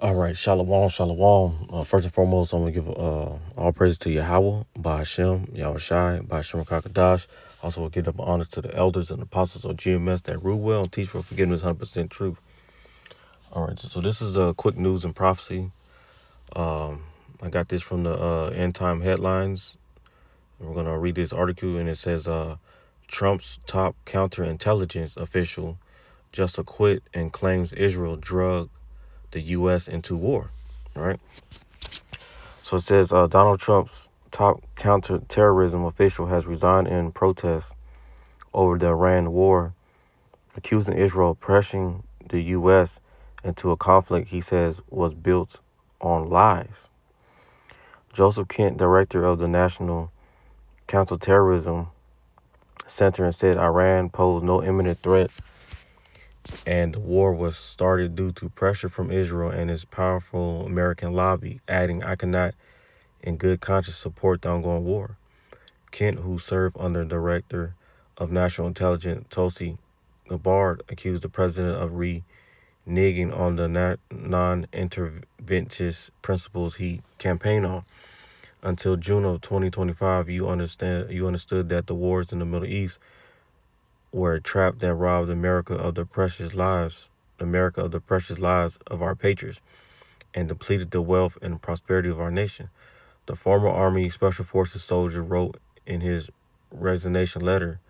All right, shalom, shalom. First and foremost, I'm gonna give all praise to Yahweh, by Hashem, Yahweh Shai, by Hashem Kakadash. Also, we'll give up honors to the elders and apostles of GMS that rule well and teach for forgiveness, 100% truth. All right, so this is a quick news and prophecy. I got this from the End Time Headlines. We're gonna read this article, and it says, Trump's top counterintelligence official just acquit and claims Israel drug the U.S. into war. All right. So it says Donald Trump's top counterterrorism official has resigned in protest over the Iran war, accusing Israel of pressing the U.S. into a conflict he says was built on lies. Joseph Kent, director of the National Counterterrorism Center, said Iran posed no imminent threat and the war was started due to pressure from Israel and its powerful American lobby, adding, "I cannot in good conscience support the ongoing war." Kent, who served under Director of National Intelligence Tulsi Gabbard, accused the president of reneging on the non-interventionist principles he campaigned on. Until June of 2025, you understood that the wars in the Middle East were a trap that robbed America of the precious lives of our patriots and depleted the wealth and prosperity of our nation. The former Army Special Forces soldier wrote in his resignation letter,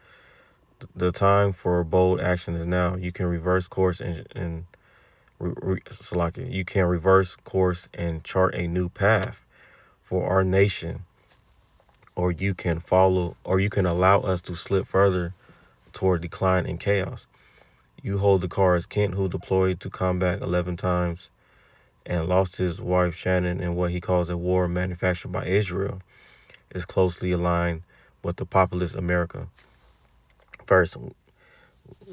"The time for bold action is now. You can reverse course you can reverse course and chart a new path for our nation, or you can allow us to slip further toward decline and chaos. You hold the cards." Kent, who deployed to combat 11 times and lost his wife Shannon in what he calls a war manufactured by Israel, is closely aligned with the populist America First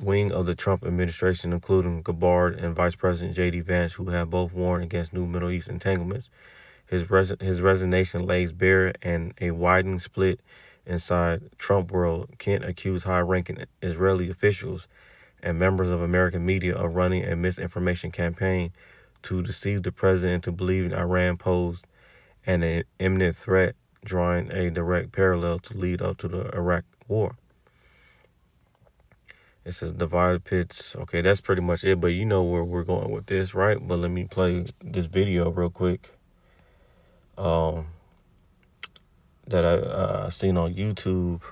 wing of the Trump administration, including Gabbard and Vice President J.D. Vance, who have both warned against new Middle East entanglements. His resignation lays bare a widening split inside Trump world. Kent accused high-ranking Israeli officials and members of American media of running a misinformation campaign to deceive the president into believing Iran posed an imminent threat, drawing a direct parallel to lead up to the Iraq war. It says divided pits. Okay, that's pretty much it, but you know where we're going with this, right? But let me play this video real quick that I seen on YouTube.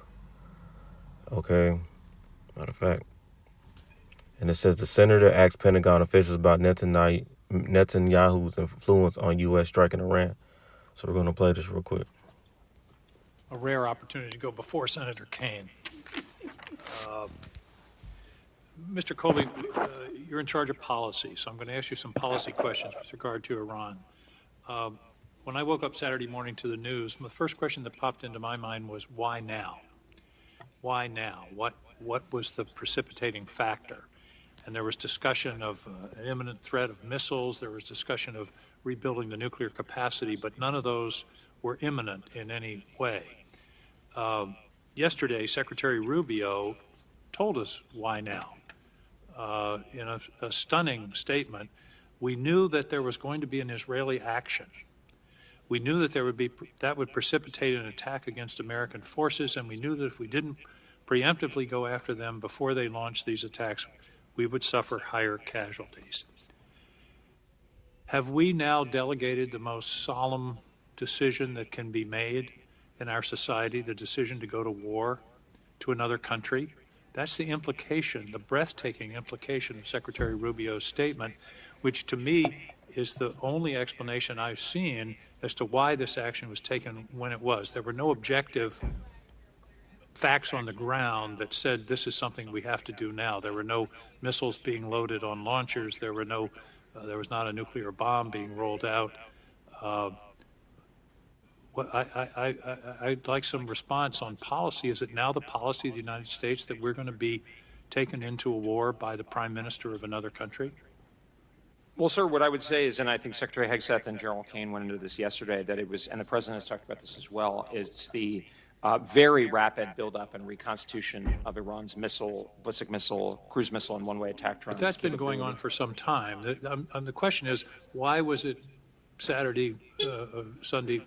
Okay, matter of fact. And it says the senator asked Pentagon officials about Netanyahu's influence on U.S. striking Iran. So we're going to play this real quick. A rare opportunity to go before Senator Kaine. Mr. Colby, you're in charge of policy, so I'm going to ask you some policy questions with regard to Iran. When I woke up Saturday morning to the news, the first question that popped into my mind was, why now? Why now? What was the precipitating factor? And there was discussion of an imminent threat of missiles. There was discussion of rebuilding the nuclear capacity, but none of those were imminent in any way. Yesterday, Secretary Rubio told us why now. In a stunning statement, we knew that there was going to be an Israeli action. We knew that that would precipitate an attack against American forces, and we knew that if we didn't preemptively go after them before they launched these attacks, we would suffer higher casualties. Have we now delegated the most solemn decision that can be made in our society, the decision to go to war, to another country? That's the implication, the breathtaking implication of Secretary Rubio's statement, which to me is the only explanation I've seen as to why this action was taken when it was. There were no objective facts on the ground that said this is something we have to do now. There were no missiles being loaded on launchers. There was not a nuclear bomb being rolled out. I'd like some response on policy. Is it now the policy of the United States that we're going to be taken into a war by the prime minister of another country? Well, sir, what I would say is, and I think Secretary Hegseth and General Kaine went into this yesterday, that it was, and the president has talked about this as well, it's the very rapid buildup and reconstitution of Iran's missile, ballistic missile, cruise missile, and one-way attack drone. But that's been going on for some time. The question is, why was it Saturday, Sunday?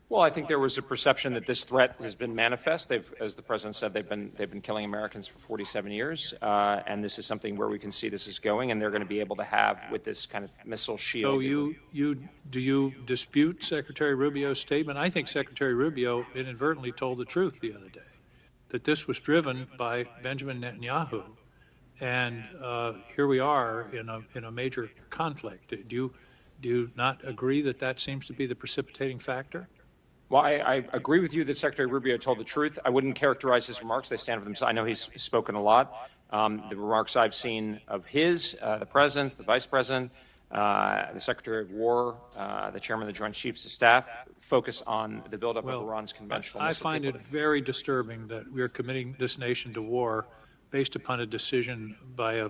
Well, I think there was a perception that this threat has been manifest. As the president said, they've been killing Americans for 47 years, and this is something where we can see this is going, and they're going to be able to have with this kind of missile shield. So do you dispute Secretary Rubio's statement? I think Secretary Rubio inadvertently told the truth the other day, that this was driven by Benjamin Netanyahu, and here we are in a major conflict. Do you not agree that that seems to be the precipitating factor? Well, I agree with you that Secretary Rubio told the truth. I wouldn't characterize his remarks. They stand for themselves. I know he's spoken a lot. The remarks I've seen of the president's, the vice president, the Secretary of War, the chairman of the Joint Chiefs of Staff, focus on the buildup of Iran's conventional missile I find it very disturbing that we're committing this nation to war based upon a decision by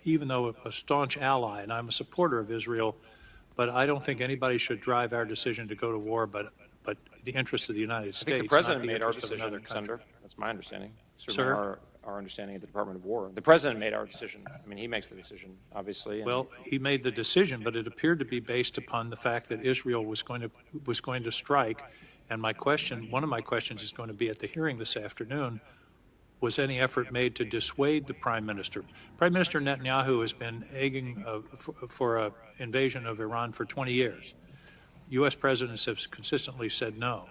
even though a staunch ally, and I'm a supporter of Israel, but I don't think anybody should drive our decision to go to war, but the interests of the United States. I think the president not the made our interest of another decision, country. Senator. That's my understanding. Sir? Certainly our understanding of the Department of War. The president made our decision. I mean, he makes the decision, obviously. Well, he made the decision, but it appeared to be based upon the fact that Israel was going to strike. And one of my questions is going to be at the hearing this afternoon, was any effort made to dissuade the Prime Minister? Prime Minister Netanyahu has been egging for an invasion of Iran for 20 years. U.S. presidents have consistently said no.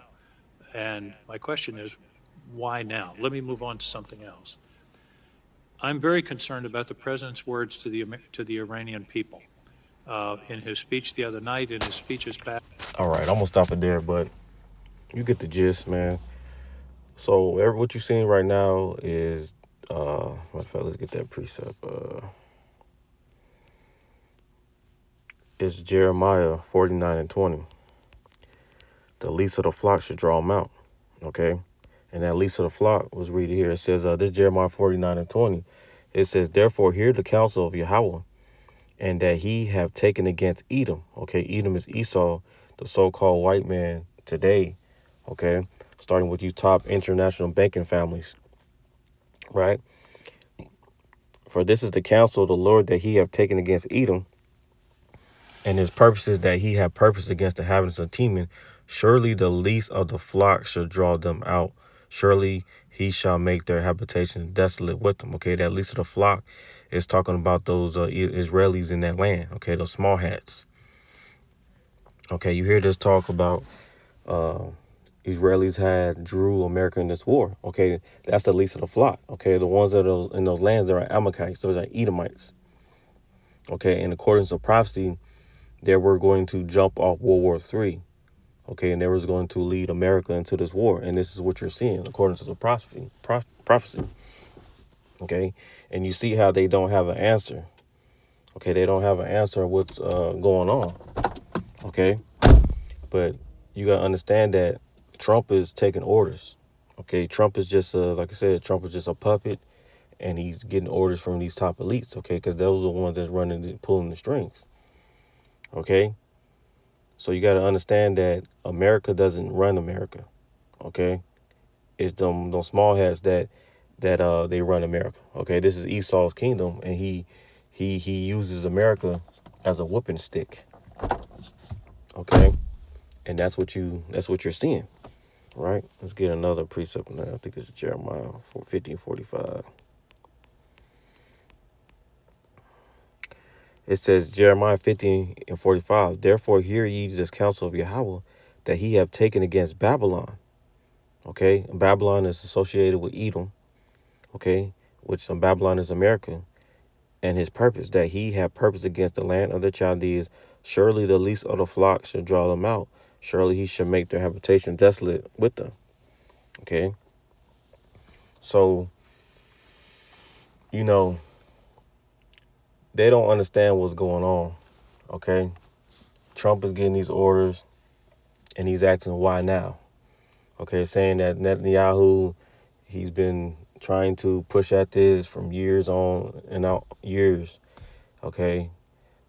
And my question is, why now? Let me move on to something else. I'm very concerned about the president's words to the Iranian people. In his speech the other night, in his speeches back. All right, I'm going to stop it there, but you get the gist, man. So what you're seeing right now is, matter of fact, let's get that precept. It's Jeremiah 49:20. The least of the flock should draw them out. Okay? And that least of the flock was read here. It says, this Jeremiah 49:20. It says, therefore hear the counsel of Yahweh, and that he have taken against Edom. Okay, Edom is Esau, the so-called white man today. Okay, starting with you top international banking families, right? For this is the counsel of the Lord that he have taken against Edom, and his purposes that he have purposed against the inhabitants of Teman. Surely the least of the flock shall draw them out. Surely he shall make their habitation desolate with them. Okay, that least of the flock is talking about those Israelis in that land. Okay, those small hats. Okay, you hear this talk about Israelis had drew America in this war. Okay, that's the least of the flock. Okay, the ones that are in those lands, there are Amalekites, those are Edomites. Okay, in accordance to prophecy, they were going to jump off World War III. Okay, and they was going to lead America into this war, and this is what you're seeing according to the prophecy. Okay, and you see how they don't have an answer. Okay, they don't have an answer on what's going on. Okay, but you gotta understand that Trump is taking orders. Okay, Trump is just, like I said, Trump is just a puppet, and he's getting orders from these top elites, okay, because those are the ones that's pulling the strings. Okay, so you got to understand that America doesn't run America. Okay, it's them small hats that they run America. Okay, this is Esau's kingdom, and he uses America as a whooping stick. Okay, and that's what you're seeing. Right, let's get another precept in there. I think it's Jeremiah 50:45. It says, Jeremiah 50:45. Therefore hear ye this counsel of Yahweh, that he have taken against Babylon. Okay, Babylon is associated with Edom. Okay, which Babylon is America. And his purpose, that he have purpose against the land of the Chaldees. Surely the least of the flock shall draw them out. Surely he shall make their habitation desolate with them. Okay. So, they don't understand what's going on. Okay. Trump is getting these orders, and he's asking why now. Okay. Saying that Netanyahu, he's been trying to push at this from years on and out years. Okay.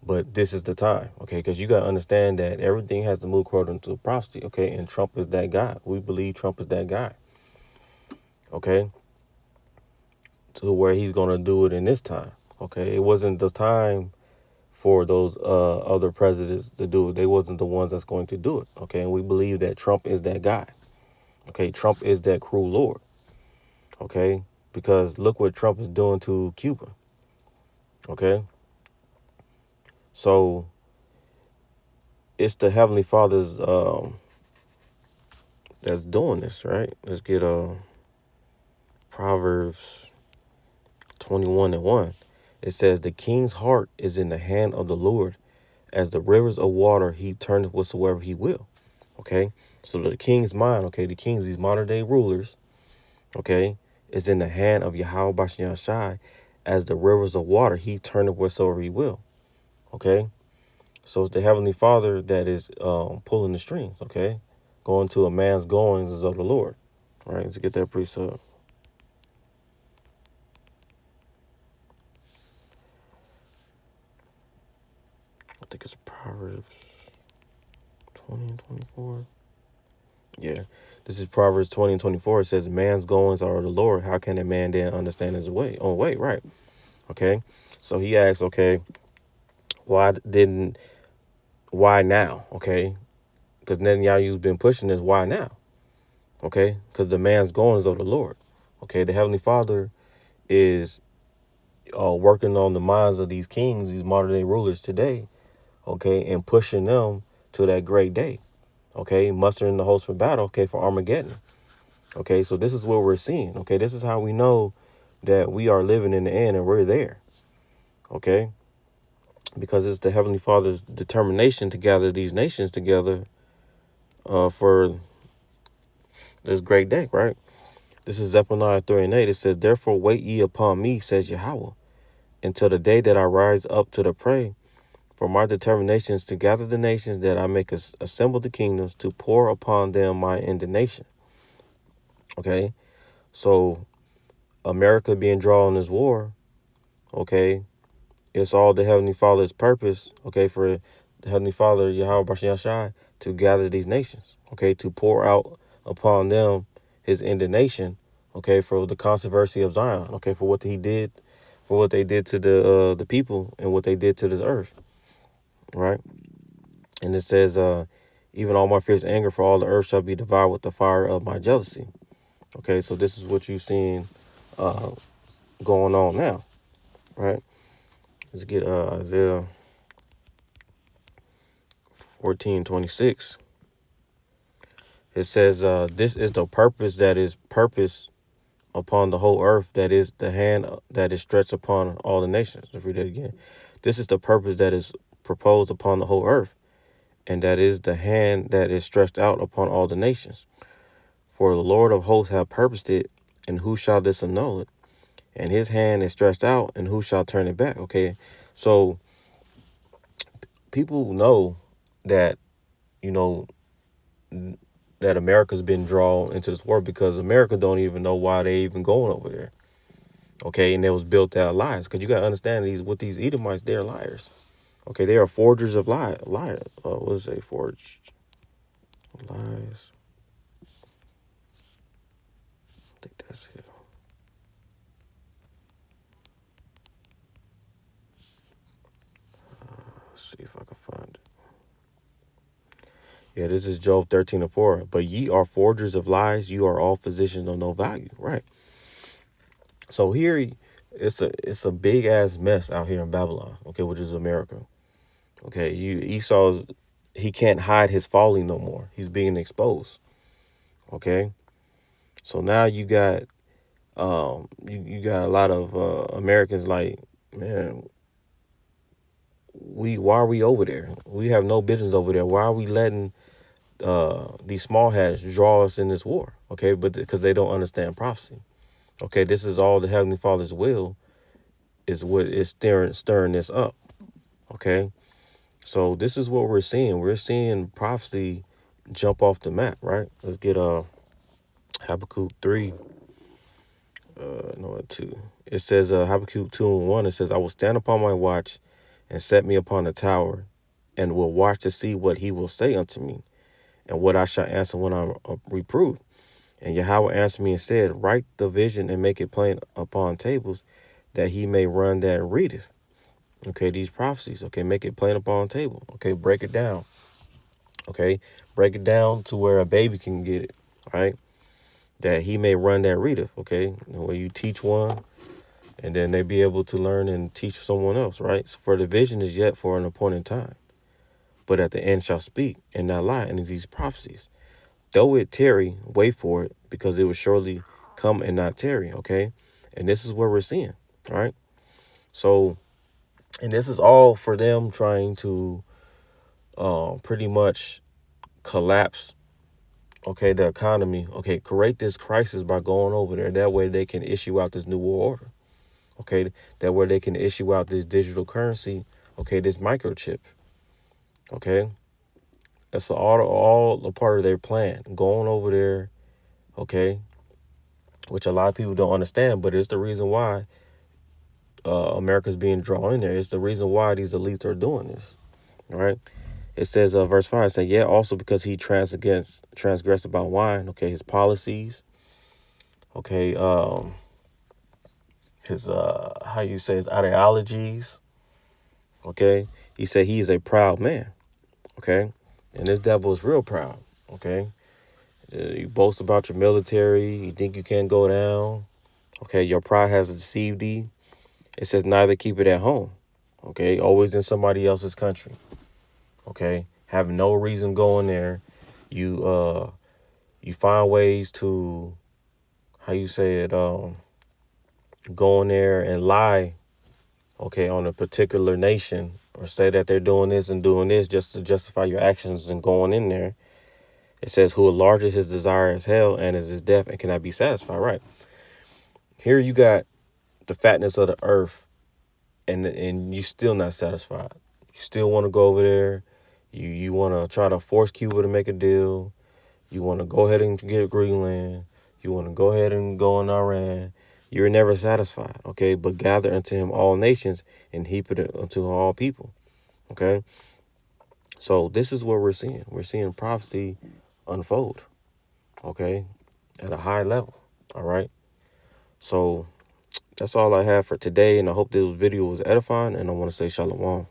But this is the time, okay? Because you got to understand that everything has to move according to prophecy, okay? And Trump is that guy. We believe Trump is that guy, okay? To where he's going to do it in this time, okay? It wasn't the time for those other presidents to do it. They wasn't the ones that's going to do it, okay? And we believe that Trump is that guy, okay? Trump is that cruel Lord, okay? Because look what Trump is doing to Cuba, okay? So it's the Heavenly Father's that's doing this, right? Let's get Proverbs 21:1. It says, "The king's heart is in the hand of the Lord, as the rivers of water he turneth whatsoever he will." Okay, so the king's mind, okay, the kings, these modern day rulers, okay, is in the hand of Yahweh Bashan Shai, as the rivers of water he turneth whatsoever he will. Okay, so it's the Heavenly Father that is pulling the strings. Okay, going to a man's goings is of the Lord. All right, let's get that precept. I think it's Proverbs 20 and 24. Yeah. This is Proverbs 20 and 24. It says, man's goings are of the Lord. How can a man then understand his way? Oh, wait, right. Okay. So he asks, okay, why now? Okay. Because Netanyahu's been pushing this, why now? Okay. Because the man's goings of the Lord. Okay. The Heavenly Father is working on the minds of these kings, these modern day rulers today. Okay. And pushing them to that great day. Okay, mustering the host for battle, okay, for Armageddon. Okay, so this is what we're seeing. Okay, this is how we know that we are living in the end and we're there. Okay, because it's the Heavenly Father's determination to gather these nations together for this great day, right? This is Zephaniah 3:8. It says, "Therefore wait ye upon me, says Yahweh, until the day that I rise up to the prey. For my determination is to gather the nations, that I make assemble the kingdoms, to pour upon them my indignation." Okay, so America being drawn in this war, okay, it's all the Heavenly Father's purpose, okay, for the Heavenly Father, Yahweh Bashan Shai, to gather these nations, okay, to pour out upon them his indignation, okay, for the controversy of Zion, okay, for what he did, for what they did to the people and what they did to this earth, right? And it says, even all my fierce anger for all the earth shall be devoured with the fire of my jealousy. Okay, so this is what you've seen going on now, right? Let's get Isaiah 14:26. It says, this is the purpose that is purpose upon the whole earth, that is the hand that is stretched upon all the nations. Let's read that again. This is the purpose that is proposed upon the whole earth, and that is the hand that is stretched out upon all the nations. For the Lord of hosts hath purposed it, and who shall disannul it? And his hand is stretched out, and who shall turn it back? Okay, so people know that, you know, that America's been drawn into this war because America don't even know why they even going over there. Okay, and it was built out of lies. Because you got to understand these Edomites, they're liars. Okay, they are forgers of lies. What does it say? Forged lies. I think that's it. Let's see if I can find it. Yeah, this is Job 13:4. But ye are forgers of lies, you are all physicians of no value. Right. So here it's a big ass mess out here in Babylon, okay, which is America. Okay, Esau's, he can't hide his folly no more. He's being exposed. Okay. So now you got you got a lot of Americans like, man, why are we over there? We have no business over there. Why are we letting these small hats draw us in this war? Okay, but because they don't understand prophecy. Okay, this is all the Heavenly Father's will, is what is stirring this up. Okay, so this is what we're seeing. We're seeing prophecy jump off the map, right? Let's get Habakkuk 3. No, 2. It says Habakkuk 2:1. It says, I will stand upon my watch and set me upon the tower, and will watch to see what he will say unto me, and what I shall answer when I'm reproved. And Yahweh answered me and said, write the vision and make it plain upon tables, that he may run that readeth. Okay, these prophecies. Okay, make it plain upon table. Okay, break it down. Okay, break it down to where a baby can get it. All right, that he may run that readeth. Okay, where you teach one, and then they be able to learn and teach someone else. Right. So for the vision is yet for an appointed time, but at the end shall speak and not lie. And these prophecies, though it tarry, wait for it, because it will surely come and not tarry. Okay, and this is what we're seeing. All right. So, and this is all for them trying to pretty much collapse, okay, the economy, okay, create this crisis by going over there. That way they can issue out this new world order, okay, that way they can issue out this digital currency, okay, this microchip, okay. That's all a part of their plan, going over there, okay, which a lot of people don't understand, but it's the reason why America's being drawn in there. It's the reason why these elites are doing this, all right. It says, verse 5, it says, yeah, also because he transgressed about wine, okay, his policies, okay, his, how you say, his ideologies, okay. He said he is a proud man, okay, and this devil is real proud, okay. You boast about your military, you think you can't go down, okay, your pride has deceived thee. It says neither keep it at home, okay, always in somebody else's country. Okay, have no reason going there. You find ways to, how you say it, go in there and lie, okay, on a particular nation, or say that they're doing this and doing this just to justify your actions and going in there. It says, who enlarges his desire as hell and is his death and cannot be satisfied. Right here, you got the fatness of the earth, and you still not satisfied. You still want to go over there. You want to try to force Cuba to make a deal. You want to go ahead and get Greenland. You want to go ahead and go in Iran. You're never satisfied, okay? But gather unto him all nations and heap it unto all people, okay? So this is what we're seeing. We're seeing prophecy unfold, okay, at a high level, all right? So that's all I have for today, and I hope this video was edifying, and I want to say shalom.